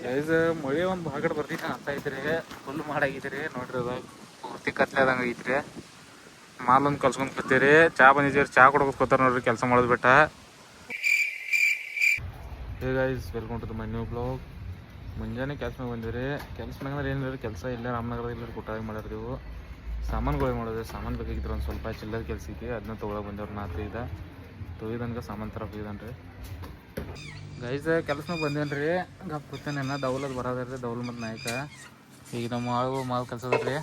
Guys ಮಳೆ ಒಂದು ಭಾಗಡೆ ಬರ್ತಿತ್ತು ಅಂತ ಐತ್ರಿ, ಫುಲ್ ಮಾಡಾಗಿದ್ರಿ ನೋಡ್ರಿ. ಅದು ಪೂರ್ತಿ ಕತ್ಲೆದಂಗೆ ಐತ್ರಿ. ಮಾಲೊಂದು ಕಲ್ಸ್ಕೊಂಡ್ ಕೂತೀರಿ, ಚಾ ಬಂದಿದ್ದೀರಿ, ಚಾ ಕೊಡ್ಬೇಕು ಕೂತಾರ ನೋಡ್ರಿ ಕೆಲಸ ಮಾಡೋದು ಬಿಟ್ಟ. Hey guys, welcome to the my new blog. ಮುಂಜಾನೆ ಕೆಲಸ ಮ್ಯಾಗ ಬಂದಿರಿ. ಕೆಲಸ ಮ್ಯಾಗ ಏನಿಲ್ಲ, ಕೆಲಸ ಇಲ್ಲೇ ರಾಮನಗರದ ಇಲ್ಲ ಕುಟ್ಟಾಗಿ ಮಾಡಿರ್ತೀವಿ. ಸಾಮಾನುಗಳು ಮಾಡೋದು, ಸಾಮಾನು ಬೇಕಾಗಿದ್ರು ಒಂದು ಸ್ವಲ್ಪ ಚಿಲ್ಲದ ಕೆಲಸ ಐತಿ, ಅದನ್ನ ತೊಗೊಳಕ್ಕೆ ಬಂದವ್ರು. ನಾಲ್ಕು ಈಗ ತೊಯ್ದನ್ಗೆ ಸಾಮಾನು ಥರ ಹೋಗಿದ್ದಾನೆ ರೀ ಗೈಸ್. ಕೆಲಸ ಬಂದೇನು ರೀ, ಗಪ್ ಕೂತೇನೆ. ದೌಲದ್ ಬರೋದ್ರಿ, ದೌಲ್ ಮತ್ತು ನಾಯಕ. ಈಗ ನಮ್ಮ ಆಳು ಮಾಲ್ ಕೆಲಸ ಅದ ರೀ.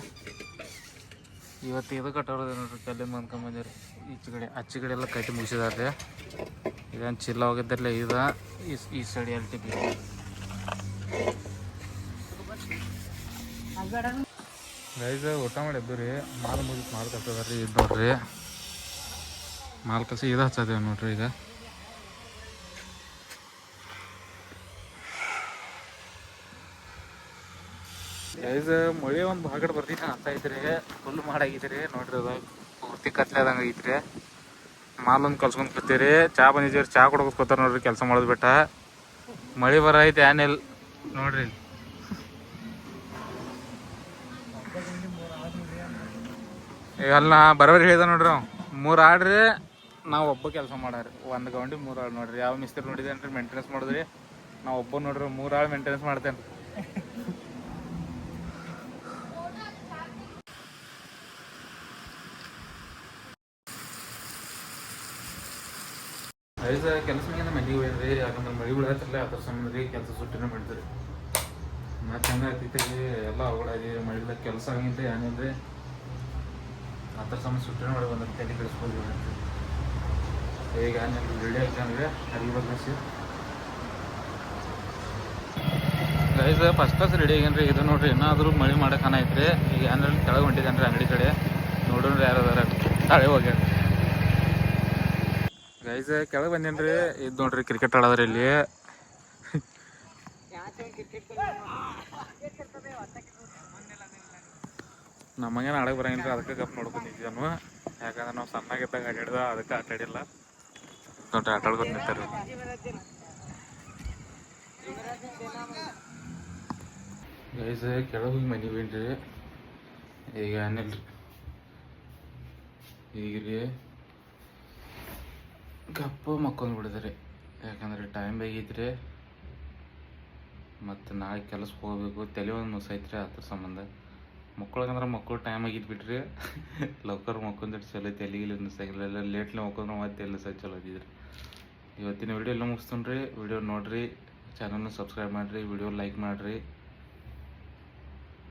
ಇವತ್ತು ಇದು ಕಟ್ಟೋದು ನೋಡ್ರಿ, ಕಲ್ಲಿಂದ ಬಂದ್ಕೊಂಬಂದಿರಿ. ಈಚೆ ಕಡೆ ಆಚೆ ಕಡೆ ಎಲ್ಲ ಕಟ್ಟಿ ಮುಗಿಸಿದಾರೆ. ಇದೇನು ಚಿಲ್ಲ ಹೋಗಿದ್ದರಲ್ಲ, ಇದು ಈ ಸೈಡ್ ಎಲ್ಟಿ ಬಿ ಗೈಸ್. ಊಟ ಮಾಡಿ ಎದ್ದು ರೀ, ಮಾಲ್ ಮುಗಿಸ್ ಮಾಲ್ ಕೆಲಸ ಅದ ರೀ. ಇದು ನೋಡ್ರಿ ಮಾಲ್ ಕೆಲಸ ಇದು ಹಚ್ಚದೇವೆ ನೋಡ್ರಿ. ಈಗ ಗೈಸ್ ಮಳೆ ಒಂದು ಭಾಗಡೆ ಬರ್ತಿತ್ತು ಅಂತ ಐತ್ರಿ, ಫುಲ್ ಮಾಡಾಗಿದ್ರಿ ನೋಡ್ರಿ. ಅದು ಪೂರ್ತಿ ಕತ್ಲೆದಂಗೆ ಐತ್ರಿ. ಮಾಲೊಂದು ಕಲ್ಸ್ಕೊಂಡ್ ಕೂತೀರಿ, ಚಾ ಬಂದಿದ್ದೀರಿ, ಚಾ ಕೊಡ್ಬೇಕು ಕೂತಾರ ನೋಡ್ರಿ ಕೆಲಸ ಮಾಡೋದು ಬಿಟ್ಟ. ಮಳೆ ಬರ ಐತೆ ಏನಿಲ್ಲ ನೋಡ್ರಿ. ಈಗ ಅಲ್ಲಿ ಬರೋಬ್ರಿ ಹೇಳಿದ ನೋಡ್ರಿ, ನಾವು 3 ಆಡ್ರಿ, ನಾವು ಒಬ್ಬ ಕೆಲಸ ಮಾಡಾರಿ. 1 ಗೌಂಡಿ 3 ಆಳು ನೋಡ್ರಿ. ಯಾವ ಮಿಸ್ತ್ರಿ ನೋಡಿದೇನೆ ರೀ ಮೇಂಟೆನೆನ್ಸ್ ಮಾಡಿದ್ರಿ, ನಾವು ಒಬ್ಬ ನೋಡ್ರಿ 3 ಆಳು ಮೇಂಟೆನೆನ್ಸ್ ಮಾಡ್ತೇನೆ. ಐದು ಕೆಲಸ ಮ್ಯಾಗಿಂದ ಮನೆಗೆ ಹೋಯ್ರಿ, ಯಾಕಂದ್ರೆ ಮಳೆ ಬಿಡತ್ತಿರಲ್ಲ, ಅದ್ರ ಸಂಬಂಧ ರೀ ಕೆಲಸ ಸುಟ್ಟಿನ ಮಾಡಿದ್ರಿ. ಮತ್ತೆ ಹಂಗೆ ಆಗ್ತೈತಿ ರೀ, ಎಲ್ಲ ಅವಳಾಗಿ ಮಳಿಲ್ಲ, ಕೆಲಸ ಆಗಿಲ್ಲ ಏನಿಲ್ಲ ರೀ, ಅದ್ರ ಸಂಬಂಧ ಸುಟ್ಟಿನ ಮಾಡಿ ಬಂದ್ರೆ ತಲೆ ಕೆಡಿಸ್ಬೋದು. ಈಗ ಏನಿಲ್ಲ ರೆಡಿ ಆಗ್ತಾನೆ ಅಡಿಗೆ ಬದಲಿಸಿ ಗೈಸ್. ಫಸ್ಟ್ ಕ್ಲಾಸ್ ರೆಡಿ ಆಗೇನ್ರಿ. ಇದು ನೋಡ್ರಿ, ಏನಾದರೂ ಮಳೆ ಮಾಡೋಕೆ ಐತ್ರಿ. ಈಗ ಏನಾದ್ರು ಕೆಳಗೆ ಹೊಂಟಿದ್ದಾನೆ ರೀ ಅಂಗಡಿ ಕಡೆ, ನೋಡೋಣ್ರಿ ಯಾರು ಅದಾರ. ತಾಳೆ ಹೋಗ್ಯಾರ ಗೈಸ್. ಕೆಳಗೆ ಬಂದೇನ್ರಿ. ಇದು ನೋಡ್ರಿ ಕ್ರಿಕೆಟ್ ಆಡೋದ್ರಿ ಇಲ್ಲಿ. ನಮಗೇನು ಆಡಕ್ಕೆ ಬರಂಗಿಲ್ಲ, ಅದಕ್ಕೆ ಗಪ್ ನೋಡ್ಕೊಂಡಿದ್ವಿ ನಾನು. ಯಾಕಂದ್ರೆ ನಾವು ಸಣ್ಣಾಗಿದ್ದಾಗ ಆಟಾಡಿದ, ಅದಕ್ಕೆ ಆಟಾಡಿಲ್ಲ ನೋಡ್ರಿ. ಆಟ ಆಡ್ಕೊಂಡು ನಿಂತಾರ್ರಿ ಗೈಸ್. ಕೆಳಗೆ ಹೋಗಿ ಮನೆ ಬೀನ್ರಿ. ಈಗ ಏನಿಲ್ರಿ, ಈಗ ರೀ ಗಪ್ಪು ಮಕ್ಕೊಂದು ಬಿಡಿದ್ರಿ. ಯಾಕಂದ್ರೆ ಟೈಮ್ ಬೇಗೈತ್ರಿ, ಮತ್ತು ನಾಳೆ ಕೆಲಸಕ್ಕೆ ಹೋಗ್ಬೇಕು. ತಲೆ ಒಂದು ಮುಸೈತ್ರಿ, ಅದ್ರ ಸಂಬಂಧ ಮಕ್ಕಳಿಗಂದ್ರೆ ಮಕ್ಕಳು ಟೈಮ್ ಆಗಿದ್ದು ಬಿಟ್ರಿ. ಲೌಕರ್ ಮಕ್ಕೊಂದಿಟ್ಟು ಚಲೋ, ತಲೆಗಿಲ್ಲ ನುಸಾಗಿಲ್ಲ. ಎಲ್ಲ ಲೇಟ್ಲಿ ಮಕ್ಕೊಂಡ್ರೆ ಮತ್ತೆ ಎಲ್ಲ ಸಹ ಚಲೋ ಇದ್ದಿದ್ರಿ. ಇವತ್ತಿನ ವಿಡಿಯೋ ಎಲ್ಲ ಮುಗಿಸ್ತೇನೆ ರೀ. ವಿಡಿಯೋ ನೋಡಿರಿ, ಚಾನಲ್ನ ಸಬ್ಸ್ಕ್ರೈಬ್ ಮಾಡಿರಿ, ವಿಡಿಯೋ ಲೈಕ್ ಮಾಡಿರಿ.